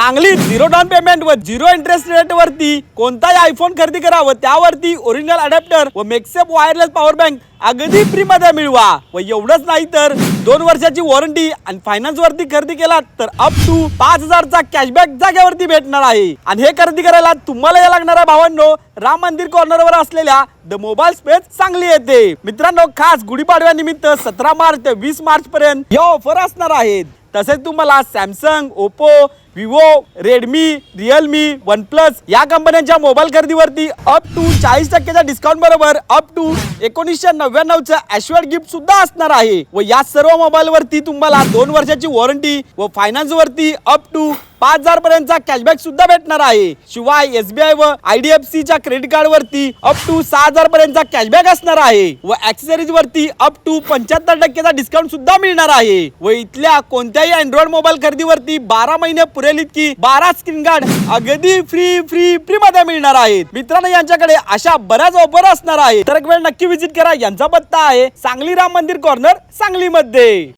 Sangli zero down payment व zero interest rate वरती कोणताही आयफोन खरेदी करा व त्यावरती ओरिजिनल अडॅप्टर व मेक्सेप वायरलेस पॉवर बँक अगदी फ्री मध्ये मिळवा। व एवढंच नाही तर 2 वर्षाची वॉरंटी आणि फायनान्स वरती खरेदी केला तर अप टू 5000 चा कॅशबॅक जागेवरती भेटणार आहे। आणि हे खरेदी करायला तुम्हाला या लागणाऱ्या भावांनो राम मंदिर कॉर्नर वर असलेल्या द मोबाईल स्पेस सांगली येते। मित्रांनो खास गुढीपाडव्या निमित्त 17 मार्च ते 20 मार्च पर्यंत या ऑफर असणार आहेत। तसेच तुम्हाला Samsung, Oppo, Vivo, Redmi, Realme, one plus या कंपन्यांच्या मोबाईल खरेदीवरती अप टू 40% डिस्काउंट बरोबर अप टू 1999 चं ॲश्युअर्ड गिफ्ट सुद्धा असणार आहे। व या सर्व मोबाईल वरती तुम्हाला 2 वर्षाची वॉरंटी व फायनान्स वरती अप टू 5000 पर्यंतचा कॅशबॅक सुद्धा भेटणार आहे। शिवाय SBI व IDFC च्या क्रेडिट कार्ड वरती अप टू 6000 पर्यंतचा कॅशबॅक असणार आहे। व ॲक्सेसरीज वरती अप टू 75% चा डिस्काउंट सुद्धा मिळणार आहे। व इथल्या कोणत्याही अँड्रॉइड मोबाईल खरेदीवरती 12 महिने पुरेल इतकी 12 स्क्रीन गार्ड अगदी फ्री मध्ये मिळणार आहेत। मित्रांनो यांच्याकडे अशा बऱ्याच ऑफर असणार आहेत, तर एक वेळ नक्की विजिट करा। यांचा पत्ता आहे सांगली राम मंदिर कॉर्नर सांगली मध्ये।